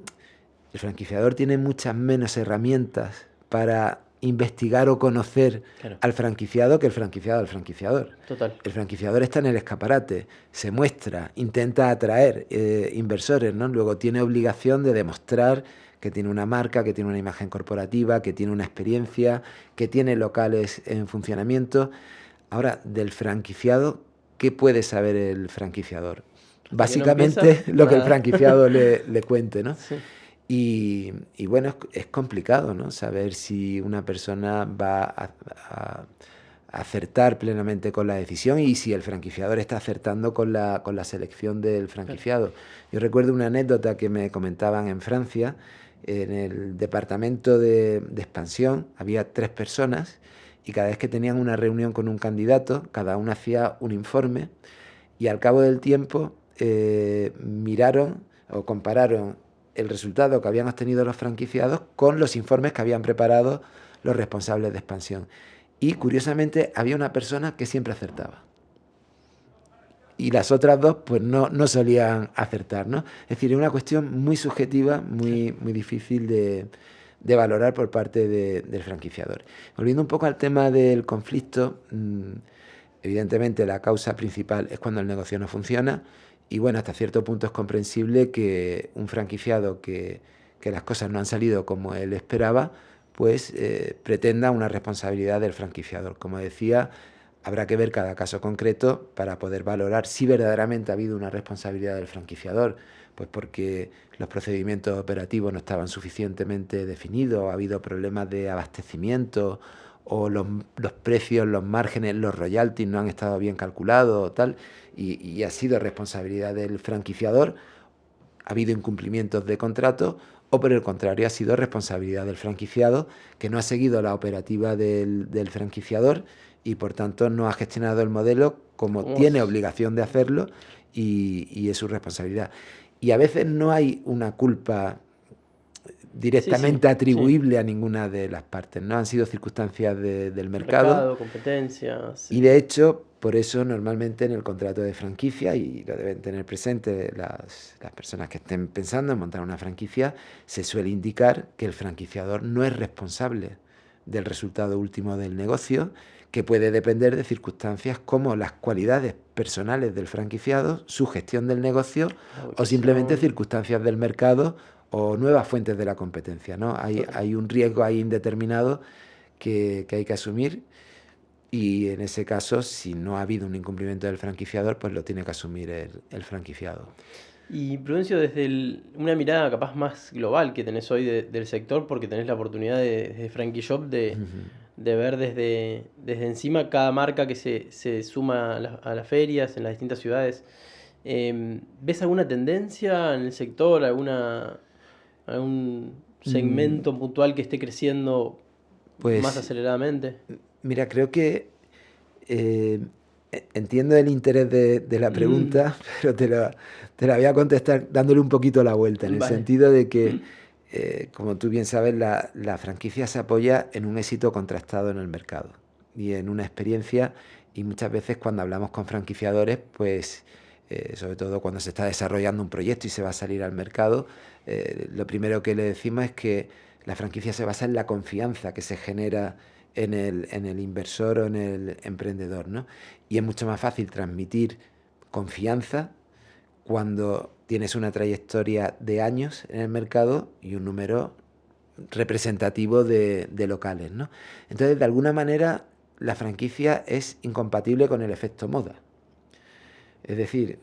franquiciador tiene muchas menos herramientas para investigar o conocer al franquiciado que el franquiciado al franquiciador. Total. El franquiciador está en el escaparate, se muestra, intenta atraer inversores, ¿no? Luego tiene obligación de demostrar que tiene una marca, que tiene una imagen corporativa, que tiene una experiencia, que tiene locales en funcionamiento. Ahora, del franquiciado, ¿qué puede saber el franquiciador? Básicamente lo que el franquiciado le cuente, ¿no? Sí. Y bueno, es complicado, ¿no? Saber si una persona va a acertar plenamente con la decisión y si el franquiciador está acertando con la selección del franquiciado. Yo recuerdo una anécdota que me comentaban en Francia. En el departamento de expansión había 3 personas y cada vez que tenían una reunión con un candidato, cada uno hacía un informe y al cabo del tiempo miraron o compararon el resultado que habían obtenido los franquiciados con los informes que habían preparado los responsables de expansión. Y curiosamente había una persona que siempre acertaba. Y las otras dos pues no solían acertar, ¿no? Es decir, es una cuestión muy subjetiva, muy difícil de valorar por parte del franquiciador. Volviendo un poco al tema del conflicto, evidentemente la causa principal es cuando el negocio no funciona. Y bueno, hasta cierto punto es comprensible que un franquiciado que las cosas no han salido como él esperaba, pues pretenda una responsabilidad del franquiciador. Como decía, habrá que ver cada caso concreto para poder valorar si verdaderamente ha habido una responsabilidad del franquiciador, pues porque los procedimientos operativos no estaban suficientemente definidos, ha habido problemas de abastecimiento o los precios, los márgenes, los royalties no han estado bien calculados o tal, y ha sido responsabilidad del franquiciador, ha habido incumplimientos de contrato, o por el contrario ha sido responsabilidad del franquiciado que no ha seguido la operativa del franquiciador y por tanto no ha gestionado el modelo como tiene obligación de hacerlo y es su responsabilidad. Y a veces no hay una culpa directamente atribuible a ninguna de las partes, ¿no? Han sido circunstancias del mercado, competencias. Y de hecho, por eso normalmente en el contrato de franquicia, y lo deben tener presente las personas que estén pensando en montar una franquicia, se suele indicar que el franquiciador no es responsable del resultado último del negocio, que puede depender de circunstancias como las cualidades personales del franquiciado, su gestión del negocio o simplemente circunstancias del mercado o nuevas fuentes de la competencia, ¿no? Hay un riesgo ahí indeterminado que hay que asumir y en ese caso, si no ha habido un incumplimiento del franquiciador, pues lo tiene que asumir el franquiciado. Y Prudencio, desde una mirada capaz más global que tenés hoy del sector, porque tenés la oportunidad de Frankie Shop de ver desde encima cada marca que se suma a las ferias en las distintas ciudades, ¿ves alguna tendencia en el sector, algún segmento puntual que esté creciendo más aceleradamente? Mira, creo que entiendo el interés de la pregunta, pero te la voy a contestar dándole un poquito la vuelta, en el sentido de que, como tú bien sabes, la franquicia se apoya en un éxito contrastado en el mercado y en una experiencia, y muchas veces cuando hablamos con franquiciadores, pues sobre todo cuando se está desarrollando un proyecto y se va a salir al mercado, lo primero que le decimos es que la franquicia se basa en la confianza que se genera en el inversor o en el emprendedor, ¿no? Y es mucho más fácil transmitir confianza cuando tienes una trayectoria de años en el mercado y un número representativo de locales, ¿no? Entonces, de alguna manera, la franquicia es incompatible con el efecto moda. Es decir,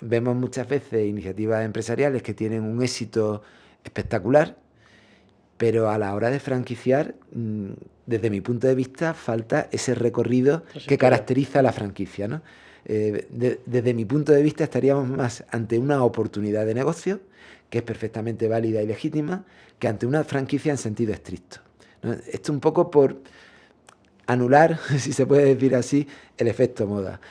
vemos muchas veces iniciativas empresariales que tienen un éxito espectacular, pero a la hora de franquiciar, desde mi punto de vista, falta ese recorrido que caracteriza a la franquicia, ¿no? Desde mi punto de vista, estaríamos más ante una oportunidad de negocio, que es perfectamente válida y legítima, que ante una franquicia en sentido estricto, ¿no? Esto un poco por anular, si se puede decir así, el efecto moda.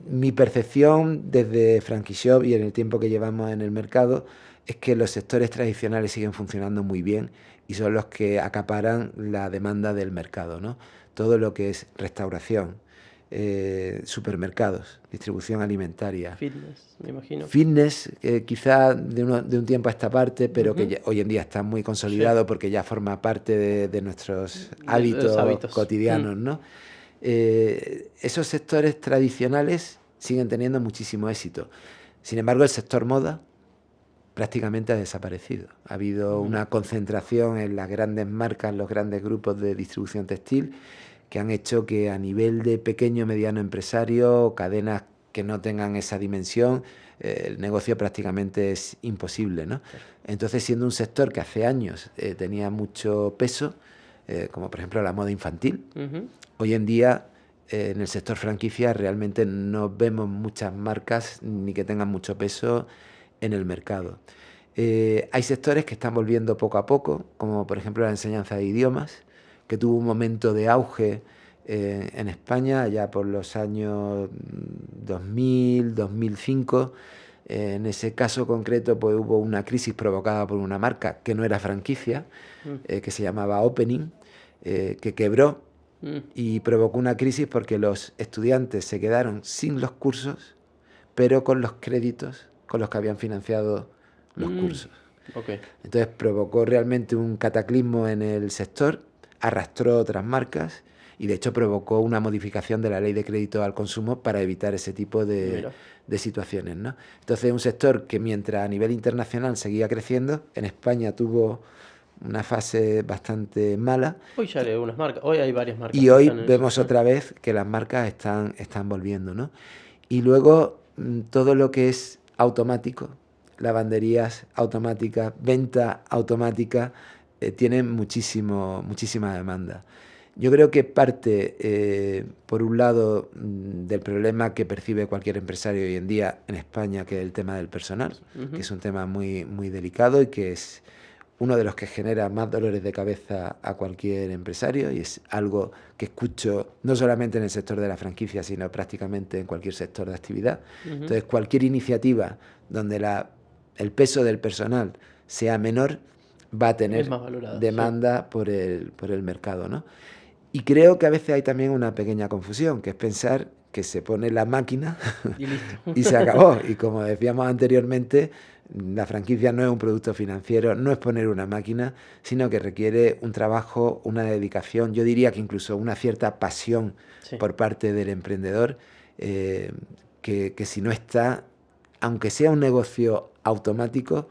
Mi percepción desde Frankie Shop y en el tiempo que llevamos en el mercado es que los sectores tradicionales siguen funcionando muy bien y son los que acaparan la demanda del mercado, ¿no? Todo lo que es restauración, supermercados, distribución alimentaria. Fitness, me imagino. Fitness, quizá de un tiempo a esta parte, pero que hoy en día está muy consolidado porque ya forma parte de nuestros hábitos cotidianos, ¿no? Esos sectores tradicionales siguen teniendo muchísimo éxito. Sin embargo, el sector moda prácticamente ha desaparecido. Ha habido una concentración en las grandes marcas, los grandes grupos de distribución textil, que han hecho que a nivel de pequeño o mediano empresario, cadenas que no tengan esa dimensión, el negocio prácticamente es imposible, ¿no? Entonces, siendo un sector que hace años tenía mucho peso, como por ejemplo la moda infantil, hoy en día en el sector franquicia realmente no vemos muchas marcas ni que tengan mucho peso en el mercado. Hay sectores que están volviendo poco a poco, como por ejemplo la enseñanza de idiomas, que tuvo un momento de auge en España allá por los años 2000, 2005. En ese caso concreto pues hubo una crisis provocada por una marca que no era franquicia, que se llamaba Opening, que quebró y provocó una crisis porque los estudiantes se quedaron sin los cursos, pero con los créditos con los que habían financiado los cursos. Entonces provocó realmente un cataclismo en el sector, arrastró otras marcas y de hecho provocó una modificación de la ley de crédito al consumo para evitar ese tipo de situaciones, ¿no? Entonces un sector que mientras a nivel internacional seguía creciendo, en España tuvo una fase bastante mala. Hoy ya hay unas marcas, hoy hay varias marcas. Y hoy vemos otra vez que las marcas están volviendo, ¿no? Y luego todo lo que es automático, lavanderías automáticas, venta automática, tienen muchísima demanda. Yo creo que parte, por un lado, del problema que percibe cualquier empresario hoy en día en España, que es el tema del personal, que es un tema muy delicado y que es uno de los que genera más dolores de cabeza a cualquier empresario, y es algo que escucho no solamente en el sector de la franquicia, sino prácticamente en cualquier sector de actividad. Entonces, cualquier iniciativa donde el peso del personal sea menor va a tener demanda, sí, por el mercado, ¿no? Y creo que a veces hay también una pequeña confusión, que es pensar que se pone la máquina y listo. Y se acabó. Y como decíamos anteriormente, la franquicia no es un producto financiero, no es poner una máquina, sino que requiere un trabajo, una dedicación, yo diría que incluso una cierta pasión, sí, por parte del emprendedor, que si no está, aunque sea un negocio automático,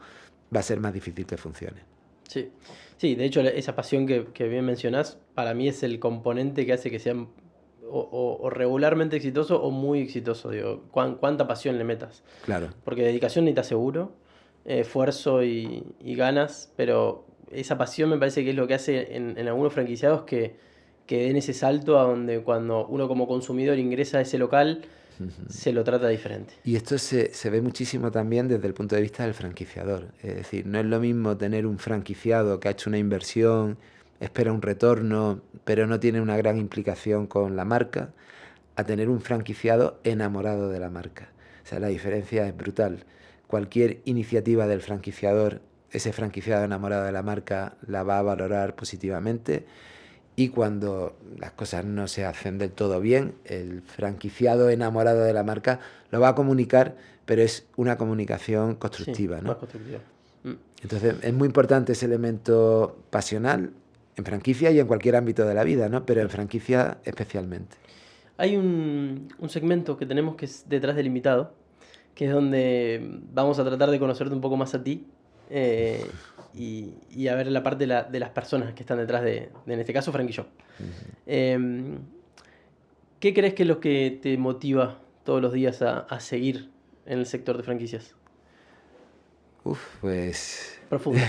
va a ser más difícil que funcione. Sí, sí, de hecho esa pasión que bien mencionás, para mí es el componente que hace que sea o regularmente exitoso o muy exitoso. Digo, cuánta pasión le metas. Claro. Porque dedicación necesitas seguro, esfuerzo y ganas, pero esa pasión me parece que es lo que hace en algunos franquiciados que den ese salto a donde cuando uno como consumidor ingresa a ese local, se lo trata diferente. Y esto se ve muchísimo también desde el punto de vista del franquiciador. Es decir, no es lo mismo tener un franquiciado que ha hecho una inversión, espera un retorno, pero no tiene una gran implicación con la marca, a tener un franquiciado enamorado de la marca. O sea, la diferencia es brutal. Cualquier iniciativa del franquiciador, ese franquiciado enamorado de la marca, la va a valorar positivamente. Y cuando las cosas no se hacen del todo bien, el franquiciado enamorado de la marca lo va a comunicar, pero es una comunicación constructiva, sí, ¿no? Más constructiva. Entonces es muy importante ese elemento pasional en franquicia y en cualquier ámbito de la vida, ¿no? Pero en franquicia especialmente. Hay un segmento que tenemos que es detrás del invitado, que es donde vamos a tratar de conocerte un poco más a ti. Y a ver la parte de las personas que están detrás de en este caso, Frankie Shop. ¿Qué crees que es lo que te motiva todos los días a seguir en el sector de franquicias? Pues... Profundo.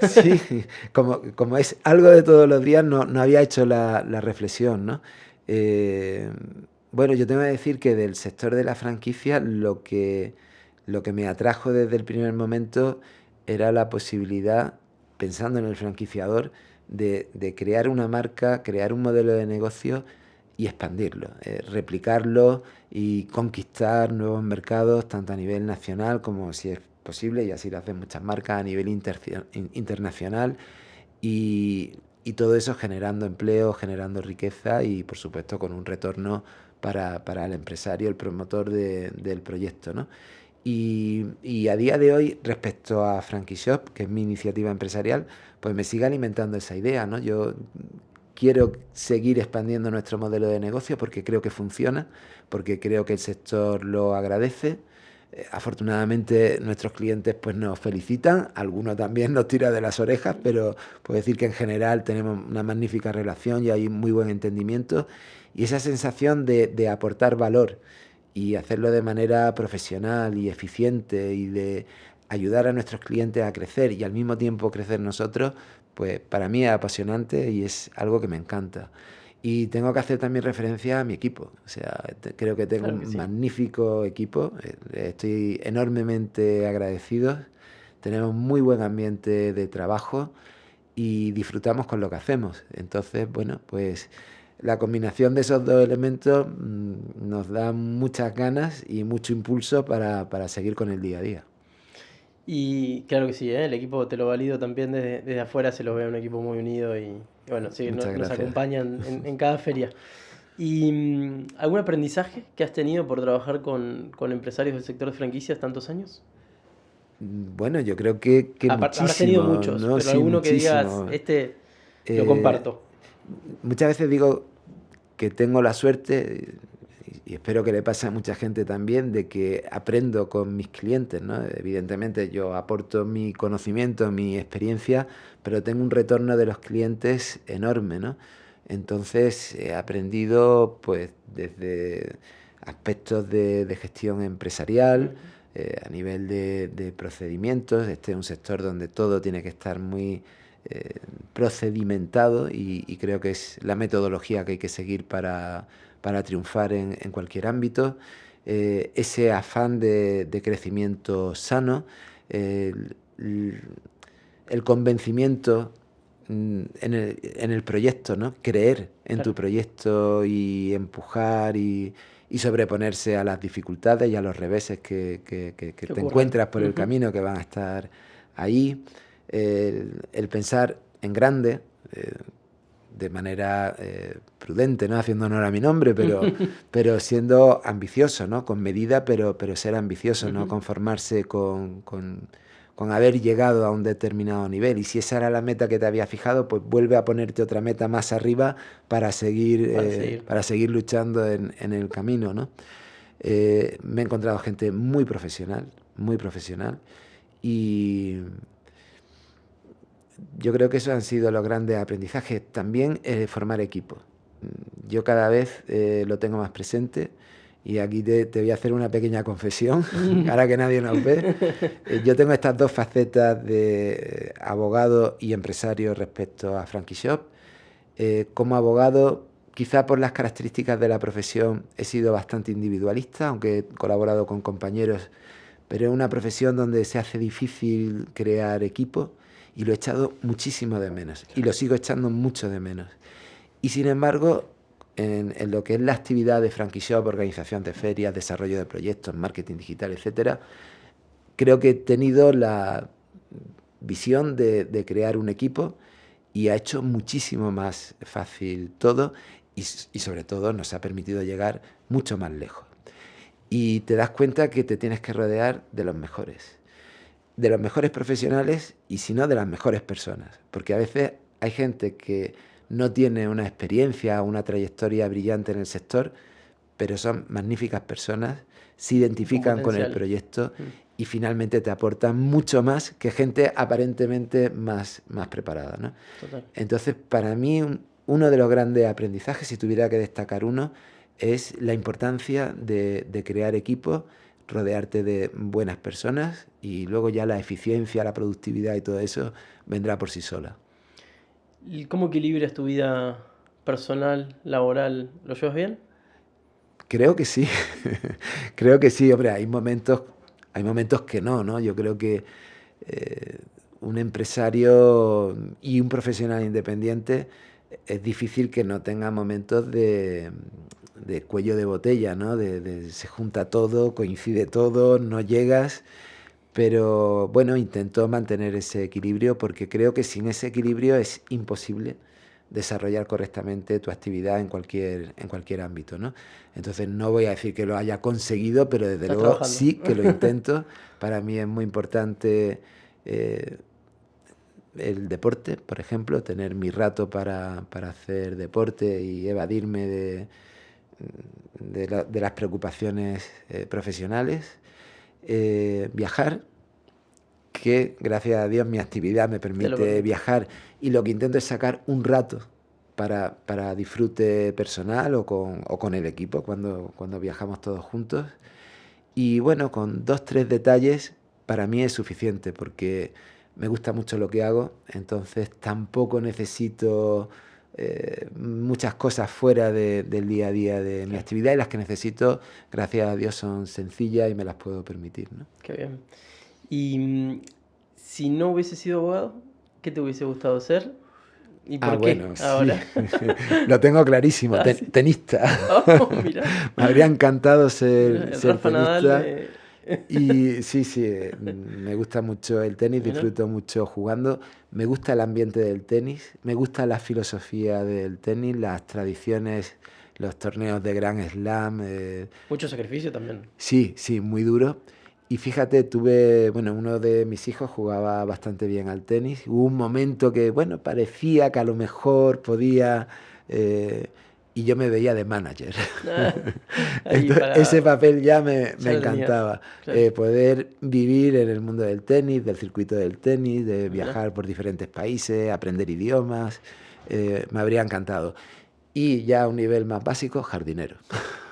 Sí, como es algo de todos los días, no había hecho la reflexión, ¿no? Bueno, yo tengo que decir que del sector de la franquicia lo que me atrajo desde el primer momento era la posibilidad, pensando en el franquiciador, de crear una marca, crear un modelo de negocio y expandirlo, replicarlo y conquistar nuevos mercados, tanto a nivel nacional como, si es posible, y así lo hacen muchas marcas, a nivel internacional, y todo eso generando empleo, generando riqueza y, por supuesto, con un retorno para el empresario, el promotor del proyecto, ¿no? Y a día de hoy, respecto a Frankie Shop, que es mi iniciativa empresarial, pues me sigue alimentando esa idea, ¿no? Yo quiero seguir expandiendo nuestro modelo de negocio porque creo que funciona, porque creo que el sector lo agradece. Afortunadamente nuestros clientes pues nos felicitan, algunos también nos tiran de las orejas, pero puedo decir que en general tenemos una magnífica relación y hay muy buen entendimiento, y esa sensación de aportar valor y hacerlo de manera profesional y eficiente y de ayudar a nuestros clientes a crecer y al mismo tiempo crecer nosotros, pues para mí es apasionante y es algo que me encanta. Y tengo que hacer también referencia a mi equipo. O sea, creo que tengo un magnífico equipo. Estoy enormemente agradecido. Tenemos muy buen ambiente de trabajo y disfrutamos con lo que hacemos. Entonces, bueno, pues la combinación de esos dos elementos nos da muchas ganas y mucho impulso para seguir con el día a día. Y claro que sí, el equipo te lo valido también desde afuera, se lo ve un equipo muy unido y bueno, sí, nos acompañan en cada feria. ¿Y algún aprendizaje que has tenido por trabajar con empresarios del sector de franquicias tantos años? Bueno, yo creo que muchísimo. Habrás tenido muchos, ¿no? pero Sí, alguno muchísimo. Que digas, lo comparto. Muchas veces digo que tengo la suerte, y espero que le pase a mucha gente también, de que aprendo con mis clientes, ¿no? Evidentemente yo aporto mi conocimiento, mi experiencia, pero tengo un retorno de los clientes enorme, ¿no? Entonces he aprendido pues desde aspectos de gestión empresarial, a nivel de procedimientos. Este es un sector donde todo tiene que estar muy procedimentado y creo que es la metodología que hay que seguir para triunfar en cualquier ámbito. Ese afán de crecimiento sano, el, el convencimiento en el proyecto, ¿no? Creer en tu proyecto y empujar y sobreponerse a las dificultades y a los reveses que te encuentras por el camino, que van a estar ahí. El pensar en grande, de manera prudente, ¿no? Haciendo honor a mi nombre, pero siendo ambicioso, ¿no? Con medida, pero ser ambicioso, no conformarse con haber llegado a un determinado nivel. Y si esa era la meta que te había fijado, pues vuelve a ponerte otra meta más arriba para seguir luchando en el camino, ¿no? Me he encontrado gente muy profesional, y yo creo que esos han sido los grandes aprendizajes. También formar equipo. Yo cada vez lo tengo más presente. Y aquí te voy a hacer una pequeña confesión, ahora que nadie nos ve. Yo tengo estas dos facetas de abogado y empresario respecto a Frankie Shop. Como abogado, quizá por las características de la profesión, he sido bastante individualista, aunque he colaborado con compañeros, pero es una profesión donde se hace difícil crear equipo y lo he echado muchísimo de menos. Y lo sigo echando mucho de menos. Y sin embargo, en lo que es la actividad de Frankie Shop, organización de ferias, desarrollo de proyectos, marketing digital, etcétera, creo que he tenido la visión de crear un equipo y ha hecho muchísimo más fácil todo y sobre todo nos ha permitido llegar mucho más lejos. Y te das cuenta que te tienes que rodear de los mejores profesionales y si no, de las mejores personas, porque a veces hay gente que no tiene una experiencia, una trayectoria brillante en el sector, pero son magníficas personas, se identifican con el proyecto y finalmente te aportan mucho más que gente aparentemente más preparada, ¿no? Total. Entonces, para mí, uno de los grandes aprendizajes, si tuviera que destacar uno, es la importancia de crear equipos, rodearte de buenas personas y luego ya la eficiencia, la productividad y todo eso vendrá por sí sola. ¿Cómo equilibras tu vida personal, laboral? ¿Lo llevas bien? Creo que sí. Creo que sí. Hombre, hay momentos que no. Yo creo que un empresario y un profesional independiente es difícil que no tenga momentos de cuello de botella, ¿no? Se junta todo, coincide todo, no llegas. Pero bueno, intento mantener ese equilibrio porque creo que sin ese equilibrio es imposible desarrollar correctamente tu actividad en cualquier ámbito, ¿no? Entonces no voy a decir que lo haya conseguido, pero desde luego trabajando. Sí que lo intento. Para mí es muy importante el deporte, por ejemplo, tener mi rato para hacer deporte y evadirme de las preocupaciones profesionales. Viajar, que gracias a Dios mi actividad me permite viajar y lo que intento es sacar un rato para disfrute personal o con el equipo cuando viajamos todos juntos. Y bueno, con 2-3 detalles para mí es suficiente porque me gusta mucho lo que hago, entonces tampoco necesito muchas cosas fuera del día a día de mi actividad y las que necesito, gracias a Dios, son sencillas y me las puedo permitir, ¿no? Qué bien. Y si no hubiese sido abogado, ¿qué te hubiese gustado ser? ¿Y por qué bueno, ahora? Sí. Lo tengo clarísimo, sí. Tenista. Oh, mira. Me habría encantado ser Rafa tenista. Nadal, Y sí, me gusta mucho el tenis, disfruto mucho jugando. Me gusta el ambiente del tenis, me gusta la filosofía del tenis, las tradiciones, los torneos de Grand Slam. Mucho sacrificio también. Sí, muy duro. Y fíjate, uno de mis hijos jugaba bastante bien al tenis. Hubo un momento que, parecía que a lo mejor podía... y yo me veía de manager. Ahí Ese papel ya me encantaba. Claro. Poder vivir en el mundo del tenis, del circuito del tenis, de Mirá. viajar por diferentes países, aprender idiomas, me habría encantado. Y ya a un nivel más básico, jardinero.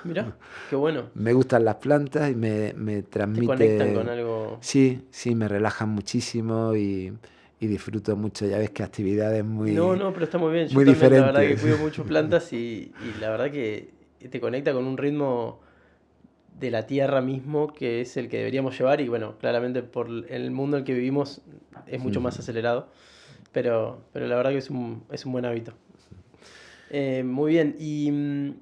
Mirá, qué bueno. Me gustan las plantas y me transmite... Te conectan con algo. Sí, me relajan muchísimo y disfruto mucho. Ya ves que actividades muy, No, pero está muy bien. Yo muy también, diferentes. la verdad que cuido mucho plantas y la verdad que te conecta con un ritmo de la tierra mismo que es el que deberíamos llevar y bueno, claramente por el mundo en el que vivimos es mucho más acelerado, pero la verdad que es un buen hábito. Muy bien, y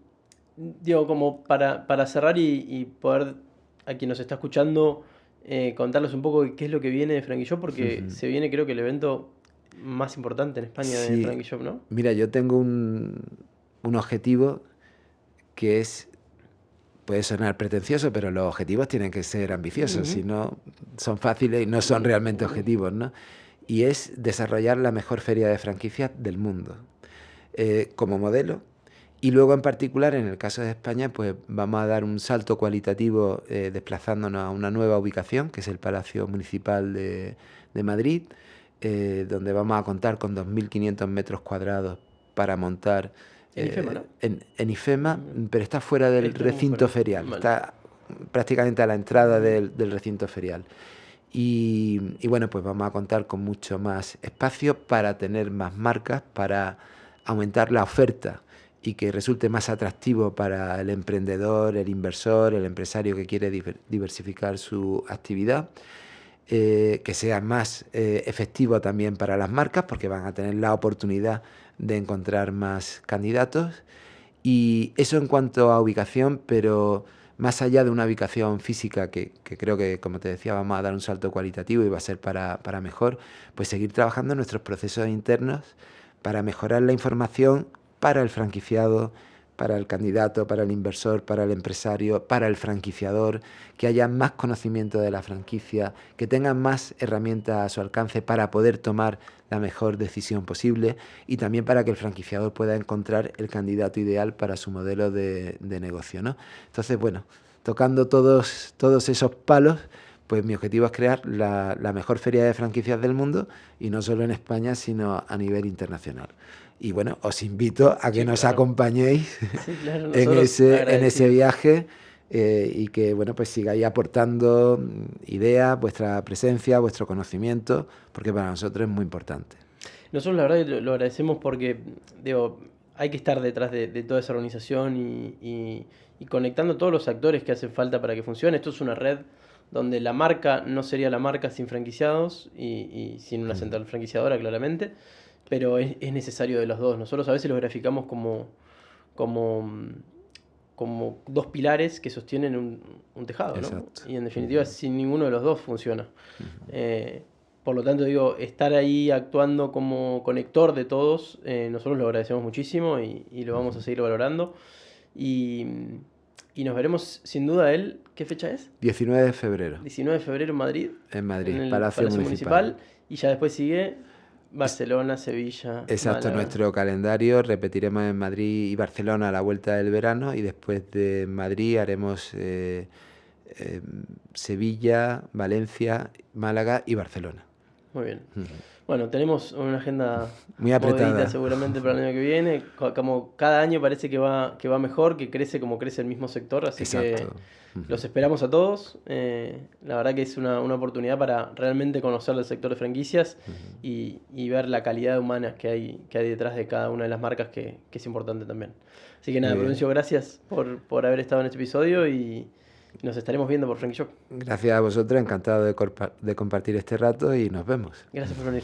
digo, como para cerrar y poder a quien nos está escuchando contarles un poco qué es lo que viene de Frankie Shop, porque se viene creo que el evento más importante en España de Frankie Shop, ¿no? Mira, yo tengo un objetivo que es, puede sonar pretencioso, pero los objetivos tienen que ser ambiciosos, si no son fáciles y no son realmente objetivos, ¿no? Y es desarrollar la mejor feria de franquicias del mundo como modelo. Y luego, en particular, en el caso de España, pues vamos a dar un salto cualitativo desplazándonos a una nueva ubicación, que es el Palacio Municipal de Madrid, donde vamos a contar con 2.500 metros cuadrados para montar... En IFEMA, ¿no? En IFEMA, pero está fuera del recinto ferial, Vale. está prácticamente a la entrada del recinto ferial. Y bueno, pues vamos a contar con mucho más espacio para tener más marcas, para aumentar la oferta y que resulte más atractivo para el emprendedor, el inversor, el empresario que quiere diversificar su actividad, que sea más efectivo también para las marcas porque van a tener la oportunidad de encontrar más candidatos. Y eso en cuanto a ubicación, pero más allá de una ubicación física que creo que, como te decía, vamos a dar un salto cualitativo y va a ser para mejor, pues seguir trabajando en nuestros procesos internos para mejorar la información para el franquiciado, para el candidato, para el inversor, para el empresario, para el franquiciador, que haya más conocimiento de la franquicia, que tengan más herramientas a su alcance para poder tomar la mejor decisión posible y también para que el franquiciador pueda encontrar el candidato ideal para su modelo de negocio, ¿no? Entonces, bueno, tocando todos esos palos, pues mi objetivo es crear la mejor feria de franquicias del mundo y no solo en España, sino a nivel internacional. Y bueno, os invito a que nos acompañéis en ese viaje y que bueno, pues sigáis aportando ideas, vuestra presencia, vuestro conocimiento, porque para nosotros es muy importante. Nosotros la verdad que lo agradecemos porque digo, hay que estar detrás de toda esa organización y conectando todos los actores que hacen falta para que funcione. Esto es una red donde la marca no sería la marca sin franquiciados y sin una central franquiciadora, claramente, pero es necesario de los dos. Nosotros a veces los graficamos como dos pilares que sostienen un tejado, ¿no? Exacto. Y en definitiva, sin ninguno de los dos funciona. Por lo tanto, digo, estar ahí actuando como conector de todos, nosotros lo agradecemos muchísimo y lo vamos a seguir valorando. Y nos veremos sin duda ¿qué fecha es? 19 de febrero. 19 de febrero en Madrid. En Madrid, en el Palacio Municipal. Y ya después sigue Barcelona, Sevilla, exacto, Málaga. Nuestro calendario repetiremos en Madrid y Barcelona a la vuelta del verano y después de Madrid haremos Sevilla, Valencia, Málaga y Barcelona. Muy bien. Bueno, tenemos una agenda muy apretada seguramente para el año que viene. Como cada año parece que va mejor, que crece como crece el mismo sector, así exacto. Que los esperamos a todos. La verdad que es una oportunidad para realmente conocer el sector de franquicias y ver la calidad humana que hay detrás de cada una de las marcas, que es importante también. Así que nada, Prudencio, gracias por haber estado en este episodio y nos estaremos viendo por Frankie Shop. Gracias a vosotros, encantado de compartir este rato y nos vemos. Gracias por venir.